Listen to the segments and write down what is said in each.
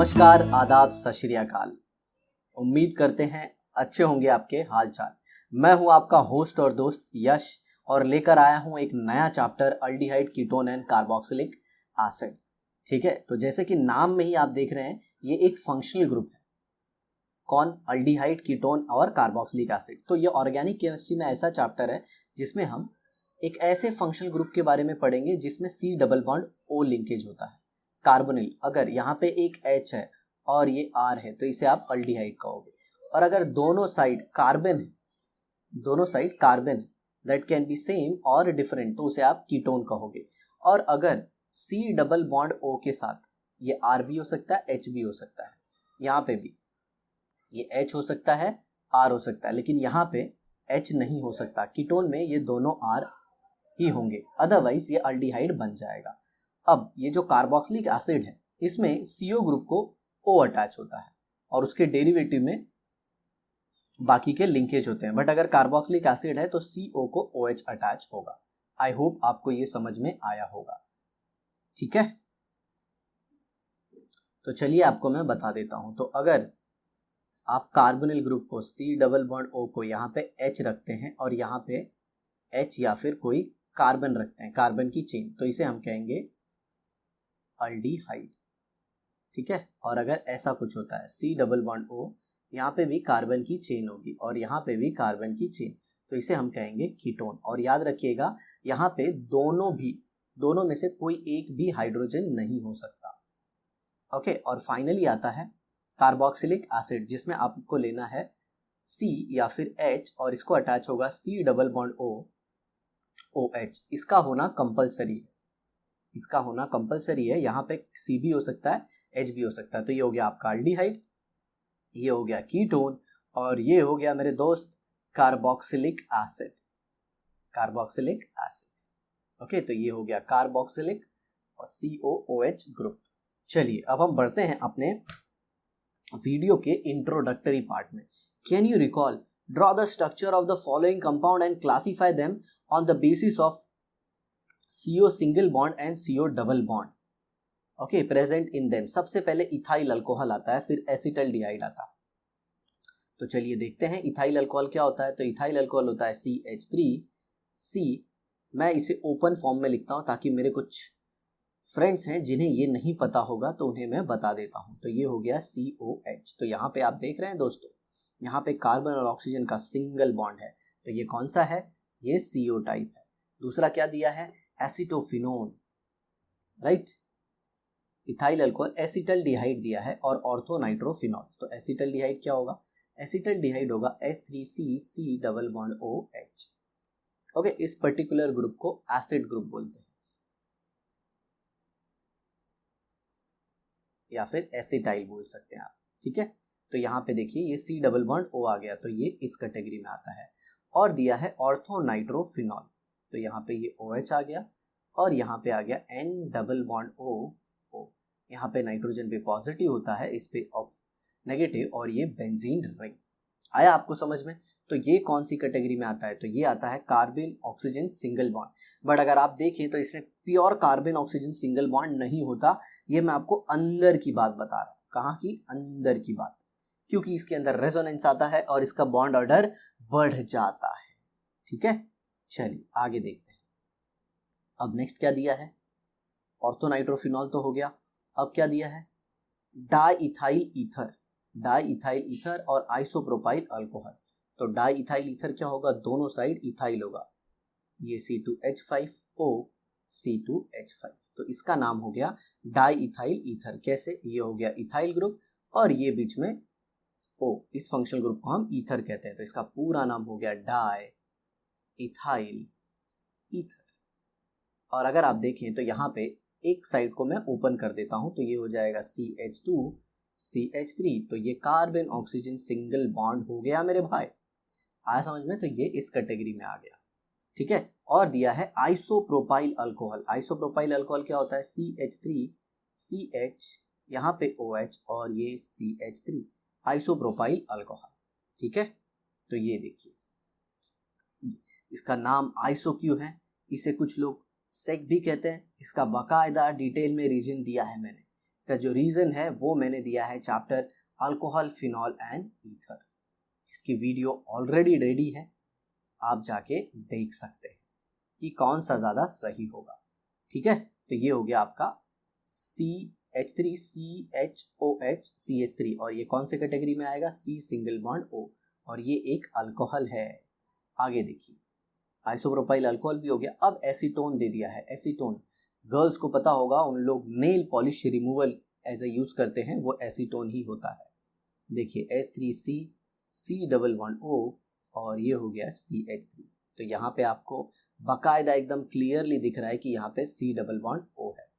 नमस्कार, आदाब, सत श्री अकाल। उम्मीद करते हैं अच्छे होंगे आपके हाल चाल। मैं हूं आपका होस्ट और दोस्त यश और लेकर आया हूं एक नया chapter aldehyde ketone and carboxylic acid. ठीक है, तो जैसे कि नाम में ही आप देख रहे हैं ये एक फंक्शनल ग्रुप है। कौन? अल्डिहाइड कीटोन और कार्बोक्सिलिक एसिड। तो ये ऑर्गेनिक केमिस्ट्री में ऐसा चैप्टर है जिसमें हम एक ऐसे फंक्शनल ग्रुप के बारे में पढ़ेंगे जिसमें C double bond O linkage होता है। कार्बोनिल, अगर यहाँ पे एक H है और ये R है तो इसे आप अल्डिहाइड कहोगे। और अगर दोनों साइड कार्बन है, दैट कैन बी सेम और डिफरेंट, तो उसे आप कीटोन कहोगे। और अगर C डबल बॉन्ड O के साथ ये R भी हो सकता है, H भी हो सकता है, यहाँ पे भी ये H हो सकता है, R हो सकता है, लेकिन यहाँ पे H नहीं हो सकता। कीटोन में ये दोनों R ही होंगे, अदरवाइज ये अल्डिहाइड बन जाएगा। अब ये जो कार्बोक्सिलिक एसिड है इसमें CO ग्रुप को O अटैच होता है और उसके डेरिवेटिव में बाकी के लिंकेज होते हैं, बट अगर कार्बोक्सिलिक एसिड है तो CO को OH अटैच होगा। आई होप आपको ये समझ में आया होगा। ठीक है, तो चलिए आपको मैं बता देता हूं। तो अगर आप कार्बोनिल ग्रुप को C डबल बॉन्ड O को यहाँ पे H रखते हैं और यहाँ पे H या फिर कोई कार्बन रखते हैं, कार्बन की चेन, तो इसे हम कहेंगे अल्डिहाइड। ठीक है, और अगर ऐसा कुछ होता है C डबल बॉन्ड O, यहाँ पे भी कार्बन की चेन होगी और यहाँ पे भी कार्बन की चेन, तो इसे हम कहेंगे कीटोन। और याद रखिएगा यहाँ पे दोनों में से कोई एक भी हाइड्रोजन नहीं हो सकता। ओके, और फाइनली आता है कार्बोक्सिलिक एसिड, जिसमें आपको लेना है C या फिर H और इसको अटैच होगा C double bond O OH। इसका होना कंपलसरी है। यहाँ पे C भी हो सकता है, H भी हो सकता है। तो ये हो गया आपका अल्डिहाइड, ये हो गया कीटोन और ये हो गया मेरे दोस्त कार्बोक्सिलिक एसिड। ओके, तो ये हो गया कार्बोक्सिलिक और COOH ग्रुप। चलिए अब हम बढ़ते हैं अपने वीडियो के इंट्रोडक्टरी पार्ट में। Can you recall, draw the structure of the following compound and classify them on the basis of CO single bond and CO double bond okay present in them. सबसे पहले ethyl alcohol आता है, फिर acetaldehyde आता है। तो चलिए देखते हैं इथाइल अल्कोहल क्या होता है। तो इथाइल अल्कोहल होता है CH3C। मैं इसे ओपन फॉर्म में लिखता हूं ताकि मेरे कुछ फ्रेंड्स हैं जिन्हें ये नहीं पता होगा तो उन्हें मैं बता देता हूं। तो ये हो गया COH। तो यहाँ पे आप देख रहे हैं दोस्तों, यहाँ पे कार्बन और ऑक्सीजन का सिंगल बॉन्ड है, तो ये कौन सा है? ये CO टाइप है। दूसरा क्या दिया है? Acetophenone, right. Ethyl alcohol acetaldehyde दिया है और ऑर्थोनाइट्रोफिनॉल। तो एसिटल्डिहाइड क्या होगा? एसिटल्डिहाइड होगा H3CC double bond OH। Okay, इस पर्टिकुलर ग्रुप को एसिड ग्रुप बोलते हैं या फिर एसिटाइल बोल सकते हैं आप। ठीक है, तो यहाँ पे देखिए ये C डबल बॉन्ड O आ गया, तो ये इस कैटेगरी में आता है। और दिया है ऑर्थोनाइट्रोफिनॉल, तो यहाँ पे ये OH आ गया और यहाँ पे आ गया N डबल बॉन्ड O। यहाँ पे नाइट्रोजन पे पॉजिटिव होता है, इस पे नेगेटिव, और ये बेंजीन रिंग। आया आपको समझ में? तो ये कौन सी कैटेगरी में आता है? तो ये आता है carbon oxygen single bond. But अगर आप देखें तो इसमें pure carbon oxygen single bond नहीं होता। ये मैं आपको अंदर की बात बता रहा हूँ। कहाँ की? अंदर की बात, क्योंकि इसके अंदर रेजोनेंस आता है और इसका बॉन्ड ऑर्डर बढ़ जाता है। ठीक है, चलिए आगे देखते हैं। अब नेक्स्ट क्या दिया है? ऑर्थोनाइट्रोफिनॉल तो हो गया, अब क्या दिया है? डाईइथाइल ईथर और आइसोप्रोपाइल अल्कोहल। तो डाईइथाइल ईथर क्या होगा? दोनों साइड इथाइल होगा, ये C2H5O C2H5, तो इसका नाम हो गया डाईइथाइल ईथर। कैसे? ये हो गया इथाइल ग्रुप और ये बीच में O, इस फंक्शनल ग्रुप को हम ईथर कहते हैं, तो इसका पूरा नाम हो गया डाईइथाइल ईथर। और अगर आप देखें तो यहाँ पे एक साइड को मैं ओपन कर देता हूं, तो ये हो जाएगा CH2CH3, तो ये कार्बन ऑक्सीजन सिंगल बॉन्ड हो गया मेरे भाई। आया समझ में? तो ये इस कैटेगरी में आ गया। ठीक है, और दिया है आइसोप्रोपाइल अल्कोहल। आइसोप्रोपाइल अल्कोहल क्या होता है? CH3CH, यहाँ पे OH और ये CH3, आइसोप्रोपाइल अल्कोहल। ठीक है, तो ये देखिए इसका नाम आइसो क्यों है? इसे कुछ लोग सेक भी कहते हैं। इसका बाकायदा डिटेल में रीजन दिया है मैंने। इसका जो रीज़न है वो मैंने दिया है chapter alcohol, phenol and ether, जिसकी वीडियो ऑलरेडी रेडी है, आप जाके देख सकते हैं कि कौन सा ज़्यादा सही होगा। ठीक है, तो ये हो गया आपका CH3 CHOH CH3, और ये कौन से कैटेगरी में आएगा, C सिंगल बॉन्ड O, और ये एक अल्कोहल है। आगे देखिए, आइसोप्रोपाइल अल्कोहल भी हो गया। अब एसीटोन दे दिया है। एसीटोन गर्ल्स को पता होगा, उन लोग nail polish removal as a use करते हैं, वो एसीटोन ही होता है। देखिए H3C C11O, और ये हो गया CH3। तो यहाँ पे आपको बाकायदा एकदम क्लियरली दिख रहा है कि यहाँ पे C डबल बॉन्ड O है।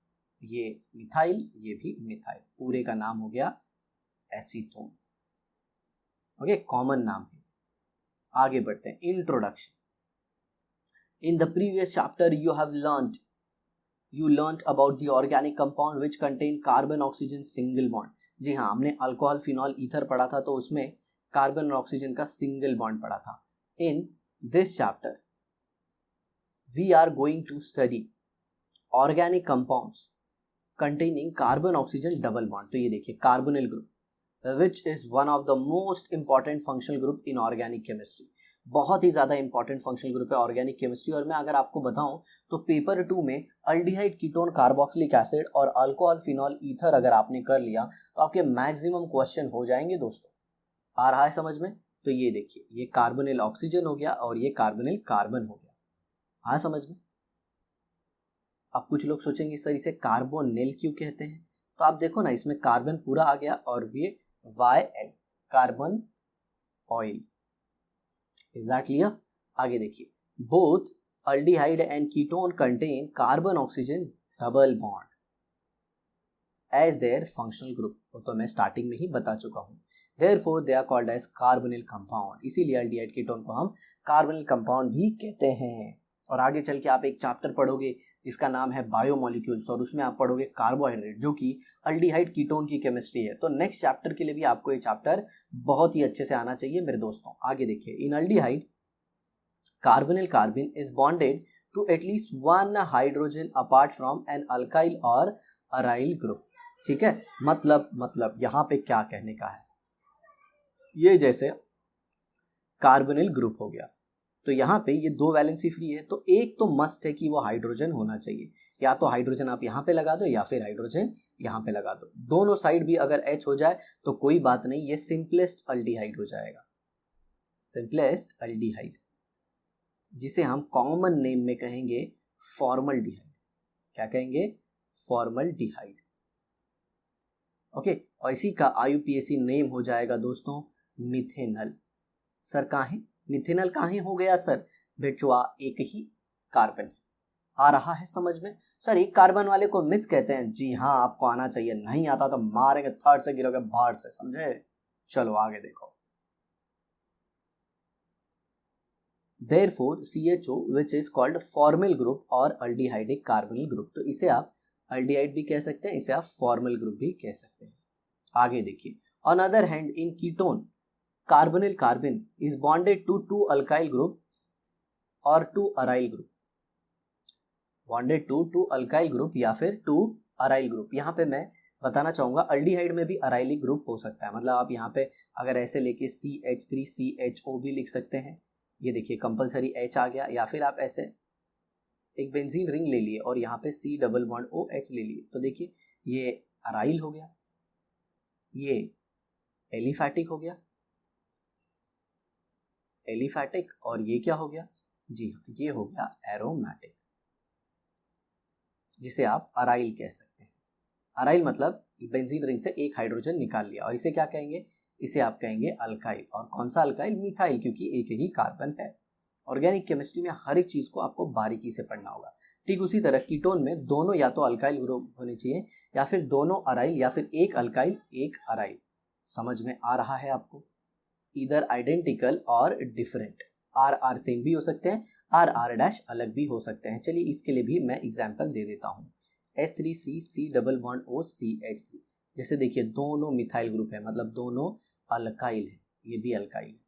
ये मिथाइल, ये भी मिथाइल, पूरे का नाम हो गया एसीटोन। ओके, कॉमन नाम है। आगे बढ़ते हैं, introduction. In the previous chapter you learnt about the organic compound which contain carbon oxygen single bond। जी हाँ, हमने अल्कोहल, फिनॉल, ईथर पढ़ा था, तो उसमें कार्बन और ऑक्सीजन का सिंगल बॉन्ड पढ़ा था। In this chapter we are going to study organic compounds containing carbon oxygen double bond। तो ये देखिए, carbonyl group which is one of the most important functional group in organic chemistry। बहुत ही ज़्यादा important functional group है organic chemistry. और मैं अगर आपको बताऊं तो पेपर 2 में अल्डिहाइड, कीटोन, कार्बोक्सिलिक एसिड और अल्कोहल, फिनॉल, ईथर अगर आपने कर लिया तो आपके मैक्सिमम क्वेश्चन हो जाएंगे दोस्तों। आ रहा है समझ में? तो ये देखिए, ये कार्बोनिल ऑक्सीजन हो गया और ये कार्बोनिल कार्बन हो गया। हाँ समझ में? अब कुछ लोग सोचेंगे सर इसे कार्बोनिल क्यों कहते हैं, तो आप देखो ना, इसमें कार्बन पूरा आ गया और ये YN, carbonyl. Is that clear? आगे देखिए, both aldehyde and ketone contain carbon oxygen double bond as their functional group. तो मैं स्टार्टिंग में ही बता चुका हूँ। Therefore they are called as carbonyl compound, इसीलिए अल्डिहाइड कीटोन को हम कार्बोनिल कंपाउंड भी कहते हैं। और आगे चल के आप एक चैप्टर पढ़ोगे जिसका नाम है बायोमोलिक्यूल्स, और उसमें आप पढ़ोगे कार्बोहाइड्रेट, जो कि अल्डिहाइड कीटोन की केमिस्ट्री है। तो नेक्स्ट चैप्टर के लिए भी आपको ये चैप्टर बहुत ही अच्छे से आना चाहिए मेरे दोस्तों। आगे देखिए, in aldehyde carbonyl carbon is bonded to at least one hydrogen apart from an alkyl or aryl group. ठीक है, मतलब यहाँ पे क्या कहने का है, ये जैसे कार्बोनिल ग्रुप हो गया, तो यहाँ पे ये 2 वैलेंसी फ्री है, तो एक तो मस्ट है कि वो हाइड्रोजन होना चाहिए। या तो हाइड्रोजन आप यहाँ पे लगा दो या फिर हाइड्रोजन यहाँ पे लगा दो। दोनों साइड भी अगर H हो जाए तो कोई बात नहीं, ये सिंपलेस्ट अल्डिहाइड हो जाएगा, सिंपलेस्ट अल्डिहाइड, जिसे हम कॉमन नेम में कहेंगे फॉर्मल्डिहाइड। क्या कहेंगे? फॉर्मल्डिहाइड। ओके, और इसी का IUPAC नेम हो जाएगा दोस्तों मिथेनल। सर काहे मिथेनल काहे हो गया सर? बेटुआ एक ही कार्बन है। आ रहा है समझ में? सर एक कार्बन वाले को मिथ कहते हैं। जी हाँ, आपको आना चाहिए, नहीं आता तो मारेंगे, थर्ड से गिरोगे बाहर से, समझे? चलो आगे देखो। Therefore CHO which is called formal group और अल्डिहाइडिक कार्बोनिल ग्रुप, तो इसे आप अल्डिहाइड भी कह सकते हैं, इसे आप फॉर्मल ग्रुप भी कह सकते हैं। आगे देखिए, on other hand in ketone carbonyl carbon is bonded to 2 alkyl group और 2 aryl group, bonded to 2 alkyl group या फिर 2 अराइल ग्रुप। यहाँ पे मैं बताना चाहूंगा अल्डिहाइड में भी अराइलिक ग्रुप हो सकता है, मतलब आप यहाँ पे अगर ऐसे लेके CH3 CHO भी लिख सकते हैं। ये देखिए कंपलसरी H आ गया, या फिर आप ऐसे एक बेंजीन रिंग ले लिए और यहाँ पे C डबल बॉन्ड OH ले लिए, तो देखिए ये अराइल हो गया, ये एलिफैटिक हो गया, एलिफैटिक, और ये क्या हो गया? जी हाँ, ये हो गया एरोमेटिक, जिसे आप अराइल कह सकते हैं। अराइल मतलब बेंजीन रिंग से एक हाइड्रोजन निकाल लिया, और इसे क्या कहेंगे? इसे आप कहेंगे अल्काइल। और कौन सा अल्काइल? मिथाइल, क्योंकि एक ही कार्बन है। ऑर्गेनिक केमिस्ट्री में हर एक चीज को आपको बारीकी से पढ़ना होगा। ठीक उसी तरह कीटोन में दोनों या तो अल्काइल ग्रुप होने चाहिए, या फिर दोनों अराइल, या फिर एक अल्काइल एक अराइल। समझ में आ रहा है आपको? इधर आइडेंटिकल और डिफरेंट, RR सेम भी हो सकते हैं, RR' अलग भी हो सकते हैं। चलिए इसके लिए भी मैं एग्जाम्पल दे देता हूँ। H3C C double bond O CH3, जैसे देखिए दोनों मिथाइल ग्रुप है, मतलब दोनों अल्काइल है, ये भी अल्काइल है।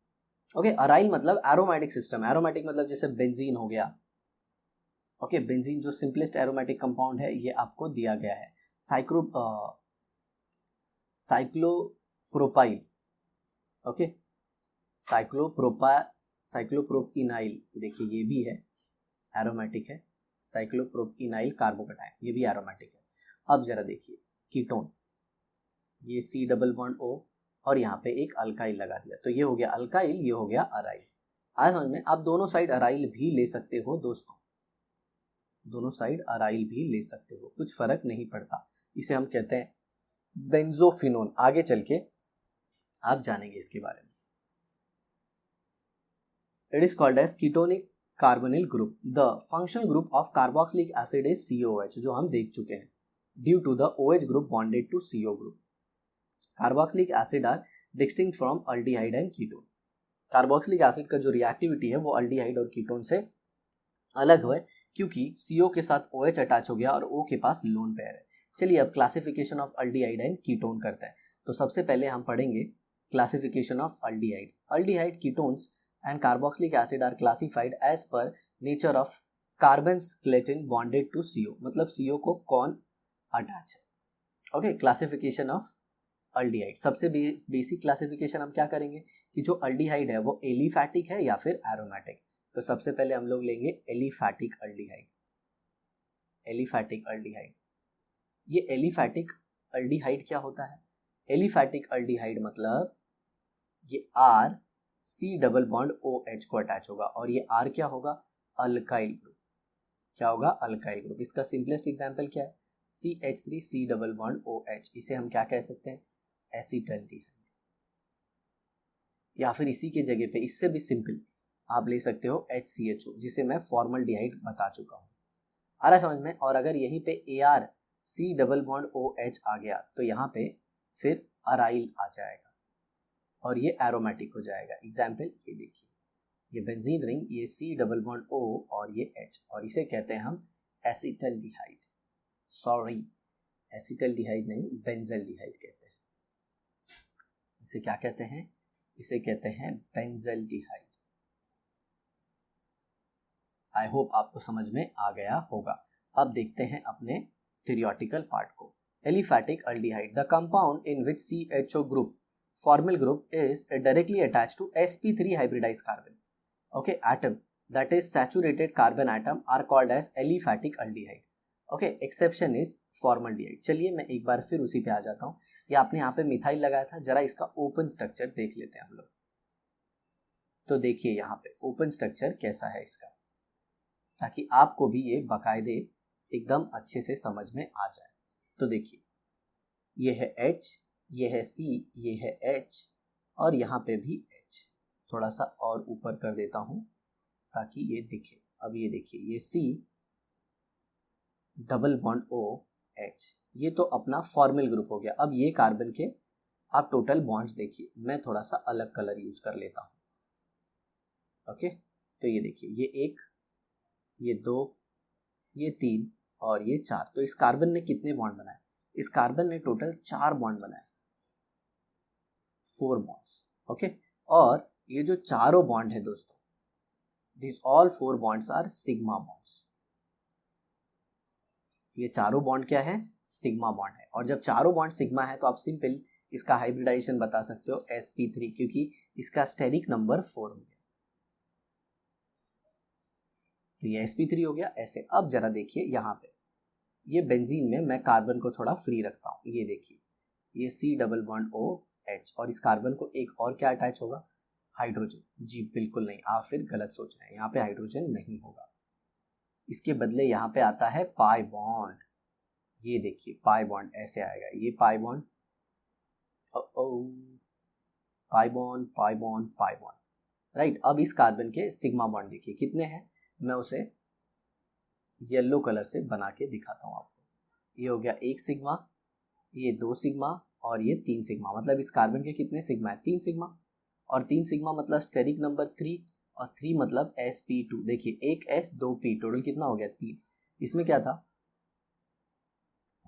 ओके, अराइल मतलब एरोमेटिक सिस्टम, एरोमेटिक मतलब जैसे बेंजीन हो गया। ओके, बेंजीन जो सिंपलेस्ट एरोमेटिक कंपाउंड है, ये आपको दिया गया है। साइक्लोप्रोपाइल, ओके, साइक्लोप्रोपिनाइल, देखिए ये भी है एरोमेटिक है, साइक्लोप्रोपिनाइल कार्बोकेटाइन, ये भी एरोमेटिक है। अब जरा देखिए कीटोन, ये C डबल बॉन्ड O और यहाँ पे एक अल्काइल लगा दिया, तो ये हो गया अल्काइल, ये हो गया अराइल। आज समझ में, आप दोनों साइड अराइल भी ले सकते हो दोस्तों, दोनों साइड अराइल भी ले सकते हो, कुछ फर्क नहीं पड़ता। इसे हम कहते हैं बेंजोफिनोन। आगे चल के आप जानेंगे इसके बारे में। It is called as ketonic carbonyl group. The functional group of carboxylic acid is COH, जो हम देख चुके हैं, due to the OH group bonded to CO group. Carboxylic acid are distinct from aldehyde and ketone. Carboxylic acid का जो reactivity है वो aldehyde और कीटोन से अलग है, क्योंकि CO के साथ OH अटैच हो गया और O के पास लोन पेयर है। चलिए अब classification of aldehyde and ketone करते हैं। तो सबसे पहले हम पढ़ेंगे classification of aldehyde. Aldehyde, ketones and carboxylic acid are classified as per nature of carbon skeleton bonded to CO, मतलब CO को कौन अटैच है। Okay, classification of aldehyde. सबसे बेसिक क्लासिफिकेशन हम क्या करेंगे कि जो अल्डिहाइड है वो एलिफैटिक है या फिर एरोमेटिक। तो सबसे पहले हम लोग लेंगे एलिफैटिक अल्डिहाइड। एलिफैटिक अल्डिहाइड, ये एलिफैटिक अल्डिहाइड क्या होता है? एलिफैटिक अल्डिहाइड मतलब ये R C double bond OH को अटैच होगा और ये R क्या होगा? Alkyl group. क्या होगा? Alkyl group. इसका सिंपलेस्ट एग्जांपल क्या है? CH3 C double bond OH, इसे हम क्या कह सकते हैं? एसिटल्डिहाइड। या फिर इसी के जगह पे इससे भी सिंपल आप ले सकते हो HCHO, जिसे मैं फॉर्मल्डिहाइड बता चुका हूँ। आ रहा समझ में? और अगर यहीं पे AR C double bond OH आ गया तो यहाँ पे फिर अराइल आ जाएगा और ये एरोमेटिक हो जाएगा। एग्जाम्पल ये देखिए, ये बेंजीन रिंग, ये C डबल बॉन्ड O और ये H, और इसे कहते हैं हम एसिटल्डिहाइड। सॉरी, एसिटल्डिहाइड नहीं, बेंजल्डिहाइड कहते हैं। इसे क्या कहते हैं? इसे कहते हैं बेंजल्डिहाइड। आई होप आपको समझ में आ गया होगा। अब देखते हैं अपने थ्योरेटिकल पार्ट को। Aliphatic aldehyde, the compound in which CHO group formyl group is directly attached to sp3 hybridized carbon, okay, atom, that is saturated carbon atom are called as aliphatic aldehyde, okay, exception is formaldehyde। चलिए मैं एक बार फिर उसी पे आ जाता हूँ। ये आपने यहाँ पे मिथाइल लगाया था, जरा इसका ओपन स्ट्रक्चर देख लेते हैं हम लोग। तो देखिए यहाँ पे ओपन स्ट्रक्चर कैसा है इसका, ताकि आपको भी ये बाकायदे एकदम अच्छे से समझ में आ जाए। तो देखिए ये है H, ये है C, ये है H और यहाँ पे भी H। थोड़ा सा और ऊपर कर देता हूँ ताकि ये दिखे। अब ये देखिए, ये C डबल बॉन्ड OH, ये तो अपना फॉर्मल ग्रुप हो गया। अब ये कार्बन के आप टोटल बॉन्ड्स देखिए, मैं थोड़ा सा अलग कलर यूज कर लेता हूँ। ओके, तो ये देखिए, ये 1, ये 2, ये 3 और ये 4। तो इस कार्बन ने कितने बॉन्ड बनाए? इस कार्बन ने टोटल 4 बॉन्ड बनाए, 4 बॉन्ड्स। ओके, और ये जो चारों बॉन्ड है दोस्तों, this all 4 bonds are sigma bonds. ये चारों बॉन्ड क्या है? सिग्मा बॉन्ड है। और जब चारों बॉन्ड सिग्मा है तो आप सिंपल इसका हाइब्रिडाइजेशन बता सकते हो sp3, क्योंकि इसका स्टेरिक नंबर 4 हो गया, तो ये sp3 हो गया ऐसे। अब जरा देखिए यहाँ पे, ये बेंजीन में मैं कार्बन को थोड़ा फ्री रखता हूँ। ये देखिए, ये C डबल बॉन्ड OH और इस कार्बन को एक और क्या अटैच होगा? हाइड्रोजन। जी बिल्कुल नहीं, आप फिर गलत सोच रहे हैं, यहाँ पे हाइड्रोजन नहीं होगा। इसके बदले यहाँ पे आता है पाई बॉन्ड। ये देखिए पाई बॉन्ड ऐसे आएगा, ये pi bond, pi bond, pi bond, pi bond, right. अब इस कार्बन के सिग्मा बॉन्ड देखिए कितने हैं, मैं उसे येलो कलर से बना के दिखाता हूँ आपको। ये हो गया 1 सिग्मा, ये 2 सिग्मा और ये 3 सिग्मा। मतलब इस कार्बन के कितने सिग्मा है? 3 सिग्मा। और 3 सिग्मा मतलब स्टेरिक नंबर 3 और 3 मतलब sp2। देखिए 1 s 2 p, टोटल कितना हो गया? 3। इसमें क्या था?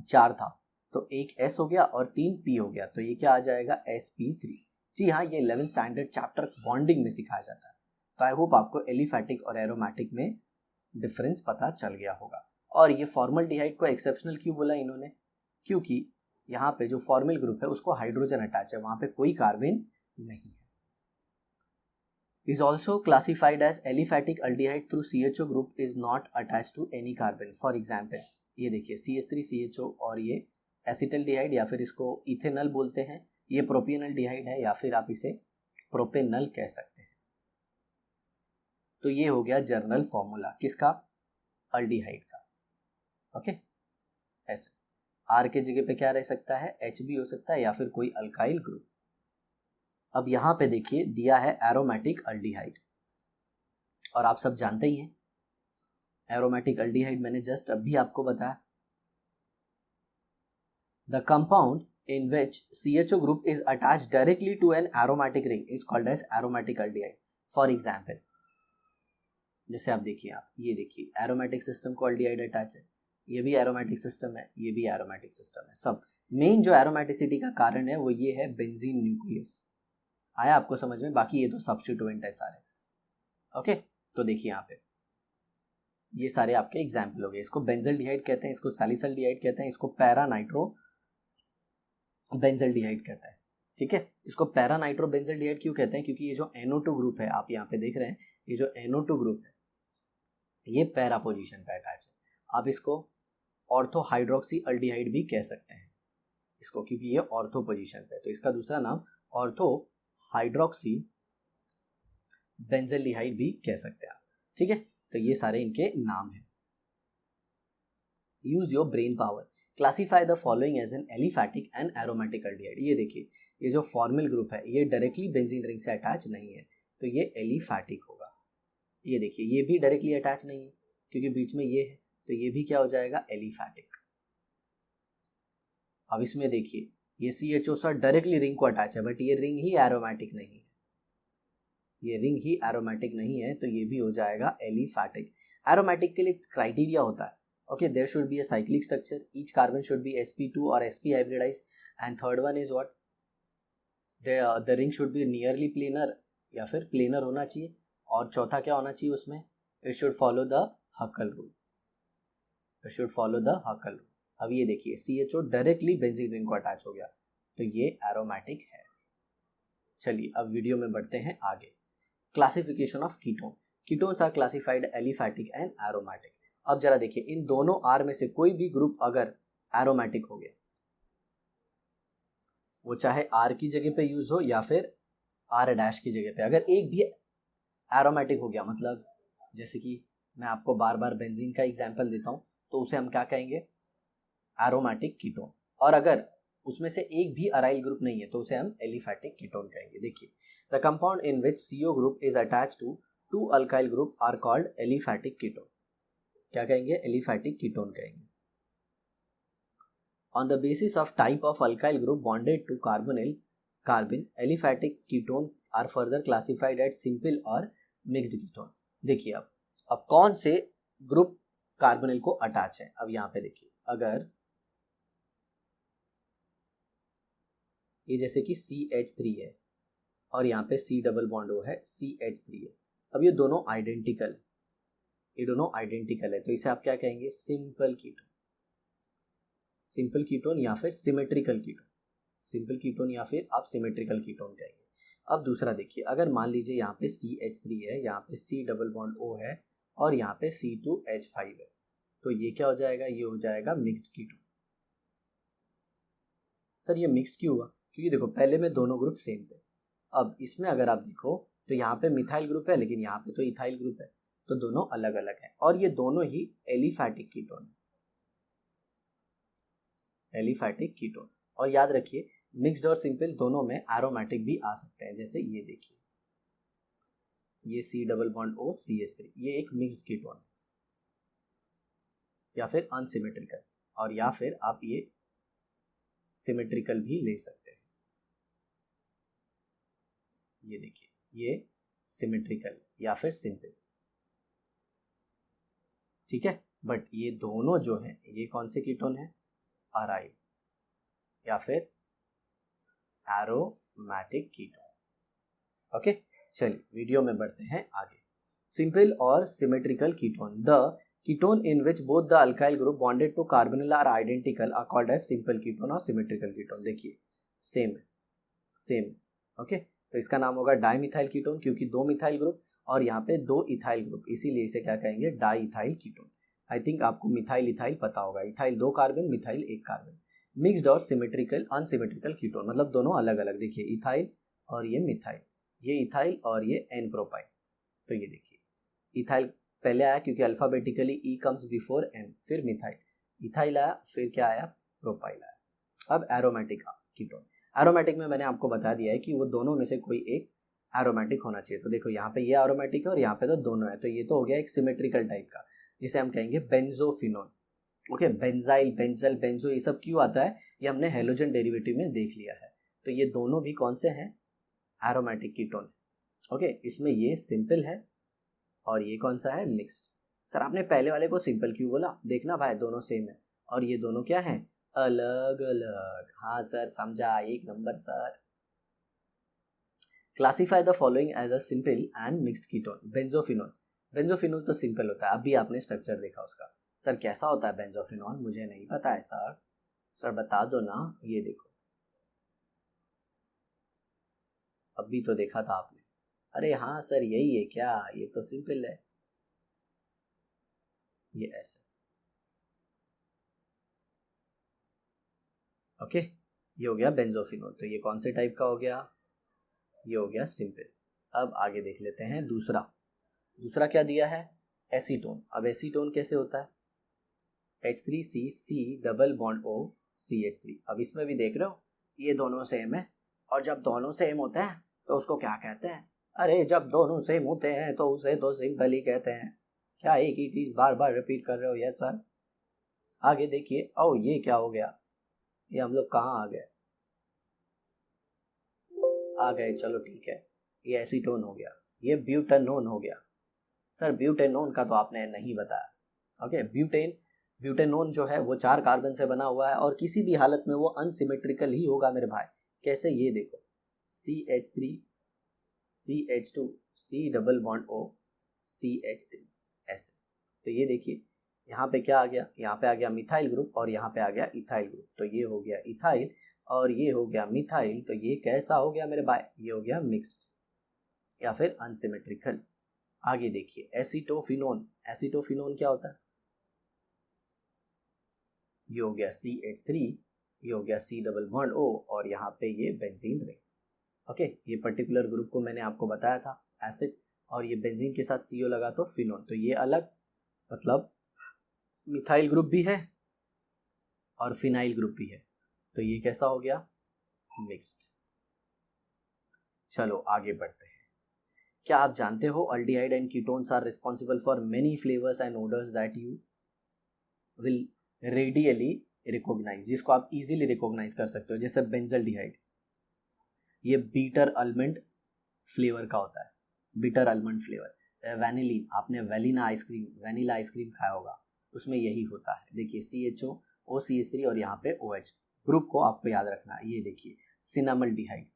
4 था, तो 1 s हो गया और 3 p हो गया, तो ये क्या आ जाएगा? sp3। जी हाँ, ये 11th स्टैंडर्ड चैप्टर बॉन्डिंग में सिखाया जाता है। तो आई होप आपको एलिफैटिक और एरोमेटिक में डिफरेंस पता चल गया होगा। और ये फॉर्मल्डिहाइड को एक्सेप्शनल क्यों बोला इन्होंने? क्योंकि यहाँ पे जो फॉर्मिल ग्रुप है उसको हाइड्रोजन अटैच है, वहां पे कोई कार्बन नहीं है। is also classified as aliphatic aldehyde through CHO group is not attached to any carbon. For example, ये देखिए CH3CHO और ये एसिटल्डिहाइड या फिर इसको इथेनल बोलते हैं, ये प्रोपियनल्डिहाइड है या फिर आप इसे प्रोपेनल कह सकते हैं। तो ये हो गया जर्नल फॉर्मूला किसका, अल्डिहाइड का। ओके, ऐसे आर के जगह पे क्या रह सकता है, एच भी हो सकता है या फिर कोई अल्काइल ग्रुप। अब यहां पे देखिए दिया है एरोमेटिक अल्डिहाइड, और आप सब जानते ही हैं एरोमेटिक अल्डिहाइड मैंने जस्ट अभी आपको बताया। The compound in which CHO group is attached directly to an aromatic ring is called as aromatic aldehyde. For example, जैसे आप देखिए, आप ये देखिए एरोमेटिक सिस्टम को अल्डिहाइड अटैच है, ये भी एरोमेटिक सिस्टम है, ये भी एरोमेटिक सिस्टम है। सब मेन जो एरोमेटिसिटी का कारण है वो ये है बेंजीन न्यूक्लियस। आया आपको समझ में? बाकी ये तो सब्स्टिट्यूएंट है सारे। ओके, तो देखिए यहाँ पे ये सारे आपके एग्जाम्पल हो गए। इसको बेंजल्डिहाइड कहते हैं, इसको सैलिसल्डिहाइड कहते हैं, इसको पैरा नाइट्रो बेंजल्डिहाइड कहता है। ठीक है, इसको पैरा नाइट्रो बेंजल्डिहाइड क्यों कहते हैं? क्योंकि ये जो NO2 ग्रुप है आप यहाँ पे देख रहे हैं, ये जो NO2 ग्रुप है ये पैरा पोजीशन पे अटैच है। आप इसको ऑर्थो हाइड्रोक्सी अल्डिहाइड भी कह सकते हैं इसको, क्योंकि ये ऑर्थो पोजीशन पे है, तो इसका दूसरा नाम ऑर्थो हाइड्रोक्सी बेंजल्डिहाइड भी कह सकते हैं आप। ठीक है, तो ये सारे इनके नाम हैं। Use your brain power, classify the following as an aliphatic and aromatic aldehyde. ये देखिए ये जो फॉर्मिल ग्रुप है ये डायरेक्टली बेंजीन रिंग से अटैच नहीं है, तो ये एलिफैटिक होगा। ये देखिए ये भी डायरेक्टली अटैच नहीं है क्योंकि बीच में ये है, तो ये भी क्या हो जाएगा, एलिफैटिक। अब इसमें देखिए ये CHO सर डायरेक्टली रिंग को अटैच है, बट ये रिंग ही एरोमेटिक नहीं है, ये रिंग ही एरोमेटिक नहीं है, तो ये भी हो जाएगा एलिफैटिक। एरोमेटिक के लिए क्राइटेरिया होता है, okay, there should be a cyclic structure, each carbon should be sp2 or sp hybridized, and third one is what, the ring should be nearly planar या फिर planar होना चाहिए, और चौथा क्या होना चाहिए उसमें, it should follow the Huckel rule, it should follow the Huckel rule। अब ये देखिए CHO डायरेक्टली बेंजीन रिंग को अटैच हो गया, तो ये एरोमेटिक है। चलिए अब वीडियो में बढ़ते हैं आगे। Classification of ketone, ketones are classified aliphatic and aromatic. अब जरा देखिए इन दोनों आर में से कोई भी ग्रुप अगर एरोमेटिक हो गया, वो चाहे आर की जगह पे यूज हो या फिर आर डैश की जगह पे, अगर एक भी एरोमेटिक हो गया, मतलब जैसे कि मैं आपको बार बार बेंजीन का एग्जांपल देता हूं, तो उसे हम क्या कहेंगे, एरोमेटिक कीटोन। और अगर उसमें से एक भी अराइल ग्रुप नहीं है तो उसे हम एलिफैटिक कीटोन कहेंगे। देखिए the compound in which CO group is attached to 2 alkyl group are called aliphatic ketone. क्या कहेंगे, एलिफैटिक कीटोन कहेंगे। On the basis of type of alkyl group bonded to carbon, aliphatic ketone are further classified as simple or mixed ketone। देखिए अब कौन से group carbonyl को attach है। अब यहाँ पे देखिए अगर ये जैसे कि CH3 है और यहाँ पे C डबल बॉन्ड O है, CH3 है। अब ये दोनों आइडेंटिकल, ये दोनों आइडेंटिकल है, तो इसे आप क्या कहेंगे, सिंपल कीटोन। सिंपल कीटोन या फिर सिमेट्रिकल कीटोन, सिंपल कीटोन या फिर आप सिमेट्रिकल कीटोन कहेंगे। अब दूसरा देखिए, अगर मान लीजिए यहाँ पे CH3 है, यहाँ पे C डबल बॉन्ड O है और यहाँ पे C2H5 है, तो ये क्या हो जाएगा, ये हो जाएगा मिक्स्ड कीटोन। सर ये मिक्स्ड क्यों हुआ, क्योंकि देखो पहले में दोनों ग्रुप सेम थे। अब इसमें अगर आप देखो तो यहाँ पे मिथाइल ग्रुप है लेकिन यहाँ पे तो इथाइल ग्रुप है, तो दोनों अलग अलग हैं और ये दोनों ही एलिफैटिक कीटोन है, एलिफैटिक कीटोन। और याद रखिए मिक्स्ड और सिंपल दोनों में एरोमेटिक भी आ सकते हैं, जैसे ये देखिए ये C double bond O CH3, ये एक मिक्स्ड कीटोन है, या फिर अनसिमेट्रिकल, और या फिर आप ये सिमेट्रिकल भी ले सकते हैं। ये देखिए ये सिमेट्रिकल या फिर सिंपल, ठीक है। बट ये दोनों जो हैं ये कौन से कीटोन है, अराइल या फिर एरोमेटिक कीटोन। ओके, चलिए वीडियो में बढ़ते हैं आगे। सिंपल और symmetrical ketone, the ketone in which both the alkyl group bonded to carbonyl are identical are called as simple ketone और सिमेट्रिकल कीटोन। देखिए सेम है, सेम, ओके। तो इसका नाम होगा डाइमिथाइल कीटोन, क्योंकि दो मिथाइल ग्रुप और यहाँ पे दो इथाइल ग्रुप, इसीलिए इसे क्या कहेंगे, डाइथाइल कीटोन। आई थिंक आपको मिथाइल इथाइल पता होगा, इथाइल दो कार्बन, मिथाइल एक कार्बन। मिक्स्ड और सिमेट्रिकल अनसिमेट्रिकल कीटोन, मतलब दोनों अलग अलग। देखिए इथाइल और ये मिथाइल, ये इथाइल और ये एन प्रोपाइल। तो ये देखिए इथाइल पहले आया क्योंकि अल्फाबेटिकली ई कम्स बिफोर एन, फिर मिथाइल, इथाइल आया, फिर क्या आया, प्रोपाइल आया। अब एरोमेटिक कीटोन, एरोमेटिक में मैंने आपको बता दिया है कि वो दोनों में से कोई एक एरोमेटिक होना चाहिए। तो देखो यहाँ पे ये एरोमेटिक है और यहाँ पे तो दोनों है, तो ये तो हो गया एक सिमेट्रिकल टाइप का, जिसे हम कहेंगे benzophenone. Okay, benzyl, benzal, benzo, ये सब क्यों आता है, ये हमने हेलोजन डेरिवेटिव में देख लिया है। तो ये दोनों भी कौन से हैं, एरोमेटिक कीटोन। ओके, इसमें ये सिंपल है और ये कौन सा है, मिक्स्ड। सर आपने पहले वाले को सिंपल क्यों बोला, देखना भाई दोनों सेम है और ये दोनों क्या हैं, अलग अलग। हाँ सर समझा, एक number sir. Classify the following as a simple and mixed ketone. Benzophenone, benzophenone तो सिंपल होता है, अभी आपने स्ट्रक्चर देखा उसका। सर कैसा होता है बेंजोफिनोन, मुझे नहीं पता है सर, सर बता दो ना। ये देखो, अभी तो देखा था आपने। अरे हाँ सर यही है क्या, ये तो सिंपल है, ये ऐसे। ओके, ये हो गया बेंजोफिनोन। तो ये कौन से टाइप का हो गया, ये हो गया सिंपल। अब आगे देख लेते हैं दूसरा। दूसरा क्या दिया है, एसीटोन। अब एसीटोन कैसे होता है, H3C double bond O CH3। अब इसमें भी देख रहे हो ये दोनों सेम है, और जब दोनों सेम होते हैं तो उसको क्या कहते हैं, अरे जब दोनों सेम होते हैं तो उसे तो सिंपल ही कहते हैं। क्या एक ही चीज बार बार रिपीट कर रहे हो, यस सर। आगे देखिए, ओ ये क्या हो गया, ये हम लोग कहाँ आ गए, चलो ठीक है, ये एसीटोन हो गया, ये ब्यूटेनोन हो गया। सर ब्यूटेनोन का तो आपने नहीं बताया। ओके, ब्यूटेनोन जो है वो 4 कार्बन से बना हुआ है और किसी भी हालत में वो अनसिमेट्रिकल ही होगा मेरे भाई। कैसे, ये देखो CH3 CH2 C double bond O CH3 ऐसे। तो ये देखिए यहाँ पे क्या आ गया, यहाँ पे आ गया मिथाइल ग्रुप और यहाँ पे आ गया इथाइल ग्रुप। तो ये हो गया इथाइल और ये हो गया मिथाइल। तो ये कैसा हो गया मेरे भाई, ये हो गया मिक्स्ड या फिर अनसिमेट्रिकल। आगे देखिए एसीटोफिनोन, एसीटोफिनोन क्या होता है, ये हो गया CH3, ये हो गया C डबल बॉन्ड O और यहाँ पे ये बेंजीन रिंग। ओके, ये पर्टिकुलर ग्रुप को मैंने आपको बताया था एसिड, और ये बेंजीन के साथ CO लगा तो फिनोन। तो ये अलग, मतलब मिथाइल ग्रुप भी है और फिनाइल ग्रुप भी है। तो ये कैसा हो गया, मिक्स्ड। चलो आगे बढ़ते हैं। क्या आप जानते हो aldehyde and ketones are responsible for many flavours and odours that you will readily recognise, जिसको आप इजीली रिकॉग्नाइज कर सकते हो। जैसे बेंजल्डिहाइड, ये बीटर आलमंड फ्लेवर का होता है, बीटर आलमंड फ्लेवर। वैनिलीन, आपने वैनिला आइसक्रीम खाया होगा, उसमें यही होता है। देखिए CHO OCH3 और यहाँ पे OH ग्रुप को आपको याद रखना है। ये देखिए सिनामल्डिहाइड,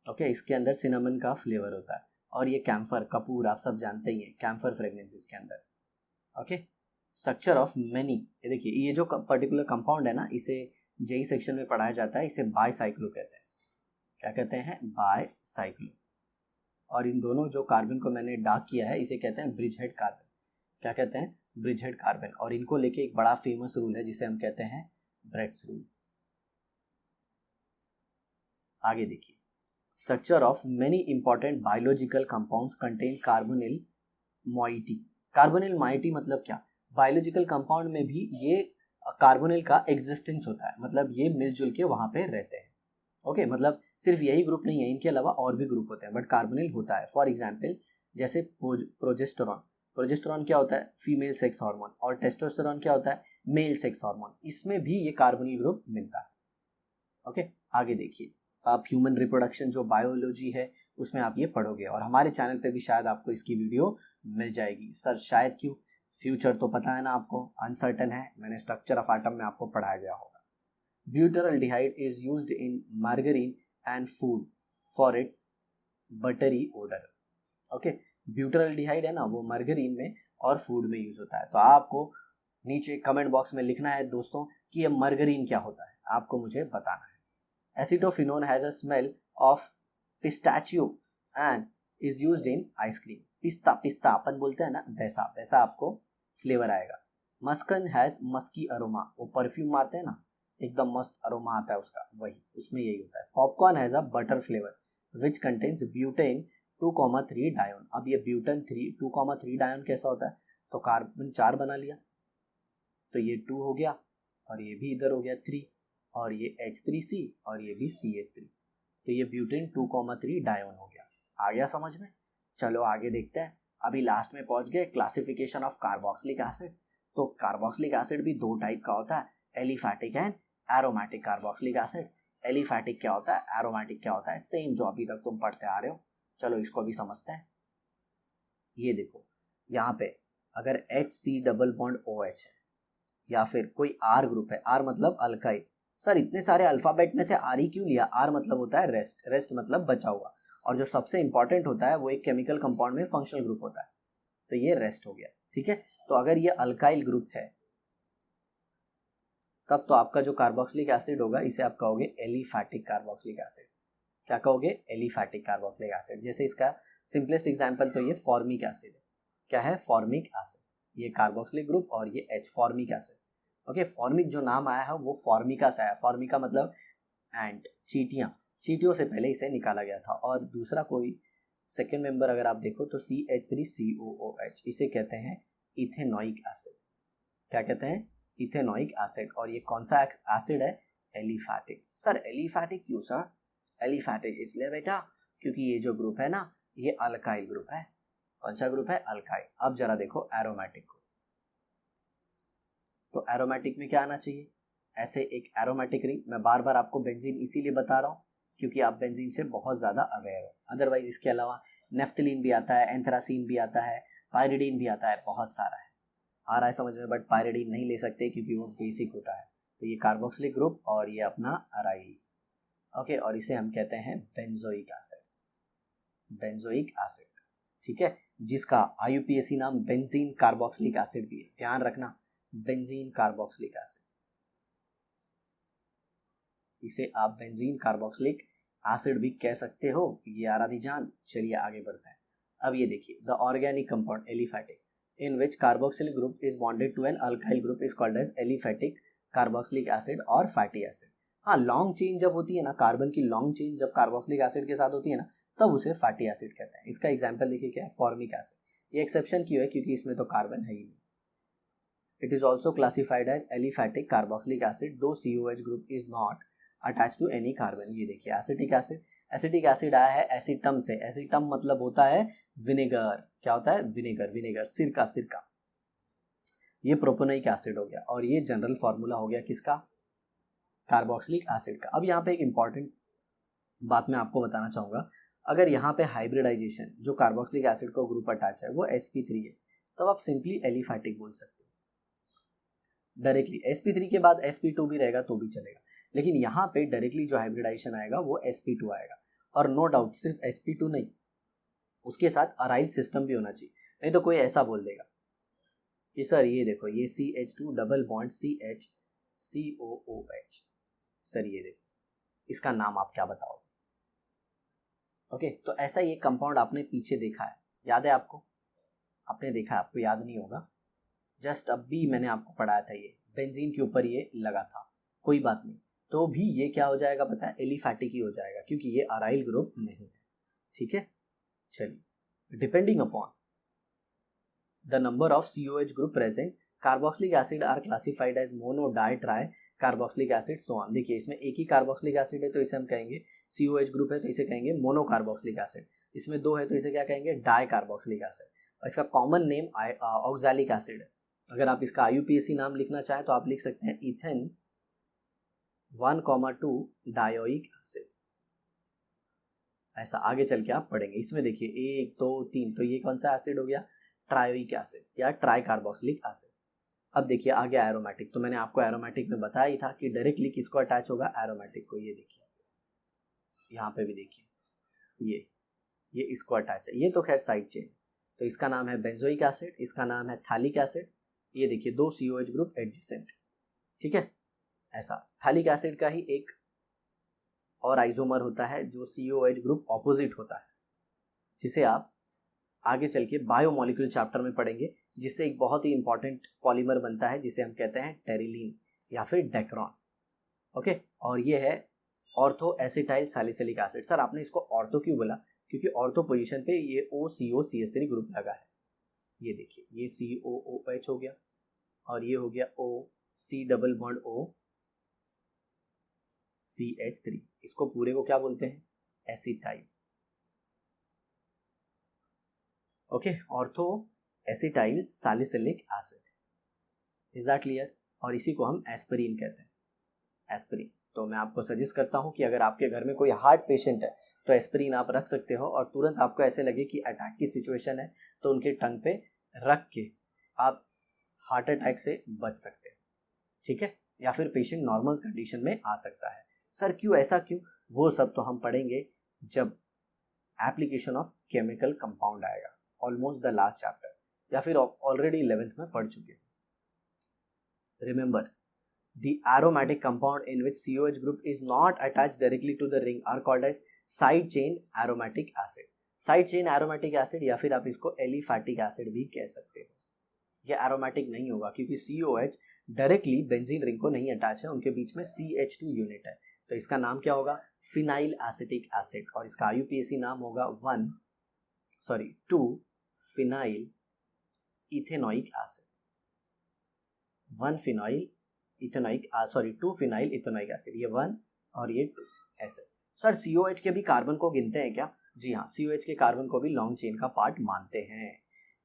ओके, इसके अंदर सिनामन का फ्लेवर होता है। और ये कैम्फर, कपूर, आप सब जानते ही हैं, कैम्फर फ्रेग्रेंस इसके अंदर। ओके, स्ट्रक्चर ऑफ मेनी, ये देखिए ये जो पर्टिकुलर कंपाउंड है ना, इसे जेई सेक्शन में पढ़ाया जाता है, इसे बायसाइक्लो कहते हैं। क्या कहते हैं, बायसाइक्लो। और इन दोनों जो कार्बन को मैंने डार्क किया है, इसे कहते हैं ब्रिज हेड कार्बन। क्या कहते हैं, ब्रिज हेड कार्बन। और इनको लेके एक बड़ा फेमस रूल है जिसे हम कहते हैं ब्रेड्स रूल। आगे देखिए, structure of many important biological compounds contain carbonyl moiety. Carbonyl moiety मतलब क्या, बायोलॉजिकल कंपाउंड में भी ये कार्बोनिल का एग्जिस्टेंस होता है, मतलब ये मिलजुल के वहाँ पे रहते हैं। ओके, मतलब सिर्फ यही ग्रुप नहीं है, इनके अलावा और भी ग्रुप होते हैं, बट कार्बोनिल होता है। फॉर एग्जाम्पल जैसे प्रोजेस्टेरॉन, प्रोजेस्टेरॉन क्या होता है, फीमेल सेक्स हार्मोन, और टेस्टोस्टेरॉन क्या होता है, मेल सेक्स हार्मोन। इसमें भी ये कार्बोनिल ग्रुप मिलता है। ओके, आगे देखिए, आप ह्यूमन रिप्रोडक्शन जो बायोलॉजी है उसमें आप ये पढ़ोगे, और हमारे चैनल पे भी शायद आपको इसकी वीडियो मिल जाएगी। सर शायद क्यों, फ्यूचर तो पता है ना आपको, अनसर्टन है। मैंने स्ट्रक्चर ऑफ एटम में आपको पढ़ाया गया होगा। Butyraldehyde is used in margarine and food for its buttery odour. Okay, butyraldehyde है ना, वो मार्गरीन में और फूड में यूज होता है। तो आपको नीचे कमेंट बॉक्स में लिखना है दोस्तों कि ये मर्गरीन क्या होता है, आपको मुझे बताना है। Acetophenone has a smell of pistachio and is used in ice cream. पिस्ता पिस्ता अपन बोलते हैं ना, वैसा वैसा आपको फ्लेवर आएगा। मस्कन हैज मस्की अरोमा, वो परफ्यूम मारते हैं ना, एकदम मस्त अरोमा आता है उसका, वही उसमें यही होता है। Popcorn has a butter flavour which contains butane 2,3 डायोन। अब ये ब्यूटेन 2,3 डायोन कैसा होता है, तो कार्बन 4 बना लिया, तो ये 2 हो गया और ये भी इधर हो गया 3 और ये H3C और ये भी CH3, तो ये ब्यूटेन 2,3 डायोन हो गया। आ गया समझ में? चलो आगे देखते हैं। अभी लास्ट में पहुंच गए क्लासिफिकेशन ऑफ कार्बोक्सिलिक एसिड। तो कार्बोक्सिलिक एसिड भी दो टाइप का होता है, aliphatic and aromatic carboxylic acid. Aliphatic क्या होता है, एरोमेटिक क्या होता है, सेम जो अभी तक तुम पढ़ते आ रहे हो। चलो इसको भी समझते हैं। ये देखो यहाँ पे अगर HC डबल बॉन्ड OH है या फिर कोई R ग्रुप है, R मतलब अल्काइल। सर इतने सारे अल्फाबेट में से R ही क्यों लिया? R मतलब होता है रेस्ट, रेस्ट मतलब बचा हुआ, और जो सबसे इंपॉर्टेंट होता है वो एक केमिकल कंपाउंड में फंक्शनल ग्रुप होता है, तो ये रेस्ट हो गया। ठीक है, तो अगर ये अल्काइल ग्रुप है तब तो आपका जो कार्बोक्सिलिक एसिड होगा इसे आप कहोगे एलिफैटिक कार्बोक्सिलिक एसिड। क्या कहोगे? Aliphatic carboxylic acid. जैसे इसका सिंपलेस्ट एग्जांपल तो ये फॉर्मिक एसिड है। क्या है? Formic acid. ये कार्बोक्सिलिक ग्रुप और ये H, formic acid. Okay, formic जो नाम आया है वो फॉर्मिका से आया। फॉर्मिका मतलब एंट, चींटियां, चींटियों से पहले इसे निकाला गया था। और दूसरा कोई सेकेंड मेंबर अगर आप देखो तो CH3COOH, इसे कहते हैं इथेनोइक एसिड। क्या कहते हैं? Ethanoic acid. और ये कौन सा एसिड है? एलिफैटिक। सर एलिफैटिक क्यों सर? एलिफैटिक इसलिए बेटा क्योंकि ये जो ग्रुप है ना, ये अल्काइल ग्रुप है। कौन सा ग्रुप है? अल्काइल। अब जरा देखो एरोमेटिक को, तो एरोमेटिक में क्या आना चाहिए? ऐसे एक एरोमेटिक रिंग। मैं बार बार आपको बेंजीन इसीलिए बता रहा हूँ क्योंकि आप बेंजीन से बहुत ज़्यादा अवेयर हो। अदरवाइज इसके अलावा नेफ्थलीन भी आता है, एंथ्रासीन भी आता है, पायरिडीन भी आता है, बहुत सारा है। आ रहा है समझ में? बट पायरिडीन नहीं ले सकते क्योंकि वो बेसिक होता है। तो ये कार्बोक्सिलिक ग्रुप और ये अपना अराइल। ओके, और इसे हम कहते हैं बेंजोइक एसिड। बेंजोइक एसिड, ठीक है, जिसका IUPAC नाम बेंजीन कार्बोक्सिलिक एसिड भी है। ध्यान रखना, बेंजीन कार्बोक्सिलिक एसिड, इसे आप बेंजीन कार्बोक्सिलिक एसिड भी कह सकते हो। ये आराधी जान। चलिए आगे बढ़ते हैं। अब ये देखिए, the organic compound aliphatic in which carboxylic group is bonded to an alkyl group is called as aliphatic carboxylic acid और fatty acid। हाँ, लॉन्ग चेन जब होती है ना, कार्बन की लॉन्ग चेन जब कार्बोक्सिलिक एसिड के साथ होती है ना, तब उसे फैटी एसिड कहते हैं। इसका एग्जांपल देखिए क्या है, फॉर्मिक एसिड। ये एक्सेप्शन क्यों है? क्योंकि इसमें तो कार्बन है ही नहीं। It is also classified as aliphatic carboxylic acid though COH group is not attach to any carbon. ये देखिए एसिटिक एसिड, एसिटिक एसिड आया है एसिटम से। एसिटम मतलब होता है विनेगर। क्या होता है? विनेगर, विनेगर, सिरका, सिरका। ये प्रोपोनिक एसिड हो गया और ये जनरल फॉर्मूला हो गया किसका? कार्बोक्सिलिक एसिड का। अब यहाँ पे एक इंपॉर्टेंट बात मैं आपको बताना चाहूंगा। अगर यहाँ पे हाइब्रिडाइजेशन जो कार्बोक्सिलिक एसिड को ग्रुप अटैच है वो sp3 है, तब आप सिंपली एलिफैटिक बोल सकते हो डायरेक्टली। sp3 के बाद sp2 भी रहेगा तो भी चलेगा, लेकिन यहाँ पे डायरेक्टली जो हाइब्रिडाइजेशन आएगा वो sp2 आएगा। और नो डाउट सिर्फ sp2 नहीं, उसके साथ अराइल सिस्टम भी होना चाहिए। नहीं तो कोई ऐसा बोल देगा कि सर ये देखो ये CH2 double bond CH, sir ये देखो इसका नाम आप क्या बताओगे? ओके, तो ऐसा ये कंपाउंड आपने पीछे देखा है, याद है आपको? आपने देखा है, आपको याद नहीं होगा। जस्ट अभी मैंने आपको पढ़ाया था, ये बेंजीन के ऊपर ये लगा था। कोई बात नहीं, तो भी ये क्या हो जाएगा पता है? एलिफैटिक ही हो जाएगा क्योंकि ये अराइल ग्रुप नहीं है। ठीक है, चलिए। Depending upon the number of COH group present carboxylic acid are classified as mono, di, tri carboxylic acid, so on. देखिए इसमें एक ही कार्बोक्सिलिक एसिड है तो इसे हम कहेंगे, COH ग्रुप है तो इसे कहेंगे मोनो कार्बोक्सिलिक एसिड। इसमें दो है तो इसे क्या कहेंगे? Di carboxylic acid. और इसका कॉमन नेम ऑक्सैलिक एसिड है। अगर आप इसका IUPAC नाम लिखना चाहें तो आप लिख सकते हैं इथेन 1,2 डायोइक एसिड। ऐसा आगे चल के आप पढ़ेंगे। इसमें देखिए 1 2 3, तो ये कौन सा एसिड हो गया? ट्रायोइक एसिड या ट्राई कार्बोक्सिलिक एसिड। अब देखिए आ गया एरोमेटिक। तो मैंने आपको एरोमेटिक में बताया ही था कि डायरेक्टली किसको अटैच होगा? एरोमेटिक को। ये देखिए यहाँ पे भी देखिए ये इसको अटैच है। ये तो खैर साइड चेन। तो इसका नाम है बेंजोइक एसिड, इसका नाम है थैलिक एसिड। ये देखिए 2 COH ग्रुप एडजेसेंट, ठीक है। ऐसा थैलिक एसिड का ही एक और आइसोमर होता है जो COH ग्रुप ऑपोजिट होता है, जिसे आप आगे चल के बायोमोलिक्यूल चैप्टर में पढ़ेंगे, जिससे एक बहुत ही इंपॉर्टेंट पॉलीमर बनता है जिसे हम कहते हैं टेरिलीन या फिर डेक्रॉन। ओके, और ये है ortho acetyl salicylic acid. Sir आपने इसको ऑर्थो क्यों बोला? क्योंकि ऑर्थो पोजीशन पे ये OCOCH3 ग्रुप लगा है। ये देखिए ये COOH हो गया और ये हो गया OC डबल बॉन्ड OCH3। इसको पूरे को क्या बोलते हैं? Acetyl. Okay, ortho acetyl salicylic acid, is that clear? और इसी को हम एस्पिरिन कहते हैं, एस्पिरिन। तो मैं आपको सजेस्ट करता हूं कि अगर आपके घर में कोई हार्ट पेशेंट है तो एस्पिरिन आप रख सकते हो, और तुरंत आपको ऐसे लगे कि अटैक की सिचुएशन है तो उनके टंग पे रख के आप हार्ट अटैक से बच सकते हैं, ठीक है। या फिर पेशेंट नॉर्मल कंडीशन में आ सकता है। सर क्यों, ऐसा क्यों? वो सब तो हम पढ़ेंगे जब एप्लीकेशन ऑफ केमिकल कंपाउंड आएगा, ऑलमोस्ट द लास्ट चैप्टर, या फिर ऑलरेडी 11th में पढ़ चुके हैं। Remember, the aromatic compound in which COH group is not attached directly to the ring are called as side chain aromatic acid. Side chain aromatic acid या फिर आप इसको एलिफैटिक एसिड भी कह सकते हो। ये एरोमेटिक नहीं होगा क्योंकि COH डायरेक्टली बेंजीन रिंग को नहीं अटैच है, उनके बीच में CH2 यूनिट है। तो इसका नाम क्या होगा? फिनाइल एसिटिक एसिड, और इसका IUPAC नाम होगा 2 phenyl ethanoic acid. 2 phenyl ethanoic acid, ये 1 और ये 2 ऐसे। सर COH के भी कार्बन को गिनते हैं क्या? जी हाँ, COH के कार्बन को भी लॉन्ग चेन का पार्ट मानते हैं।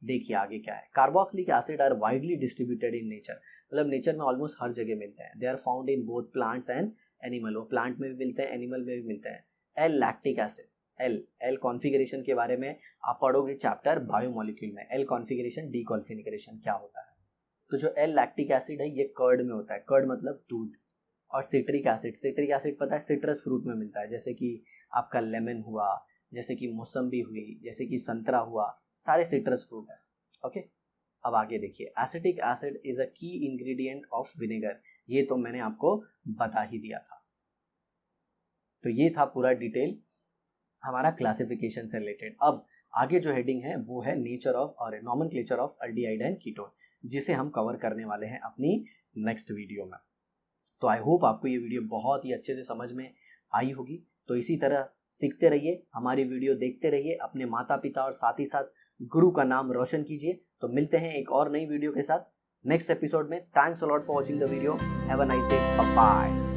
देखिए आगे क्या है। Carboxylic acid are widely distributed in nature, मतलब नेचर में ऑलमोस्ट हर जगह मिलते हैं। They are found in both plants and animal, वो प्लांट में भी मिलते हैं, एनिमल में भी मिलते हैं। L lactic acid, L configuration के बारे में आप पढ़ोगे चैप्टर बायोमोलिक्यूल में। एल कॉन्फिगरेशन, डी कॉन्फिगरेशन क्या होता है। तो जो एल लैक्टिक एसिड है ये कर्ड में होता है, कर्ड मतलब दूध। और सिट्रिक एसिड पता है सिट्रस फ्रूट में मिलता है, जैसे कि आपका लेमन हुआ, जैसे कि मौसम्बी हुई, जैसे कि संतरा हुआ, सारे सिट्रस फ्रूट है। ओके, अब आगे देखिए। एसिटिक एसिड इज अ की इंग्रेडिएंट ऑफ विनेगर, ये तो मैंने आपको बता ही दिया था। तो ये था पूरा डिटेल हमारा क्लासिफिकेशन से रिलेटेड। अब आगे जो हेडिंग है वो है नेचर ऑफ और nomenclature of aldehyde and ketone, जिसे हम कवर करने वाले हैं अपनी नेक्स्ट वीडियो में। तो आई होप आपको ये वीडियो बहुत ही अच्छे से समझ में आई होगी। तो इसी तरह सीखते रहिए, हमारी वीडियो देखते रहिए, अपने माता पिता और साथ ही साथ गुरु का नाम रोशन कीजिए। तो मिलते हैं एक और नई वीडियो के साथ नेक्स्ट एपिसोड में। Thanks a lot for watching the video. Have a nice day, bye bye.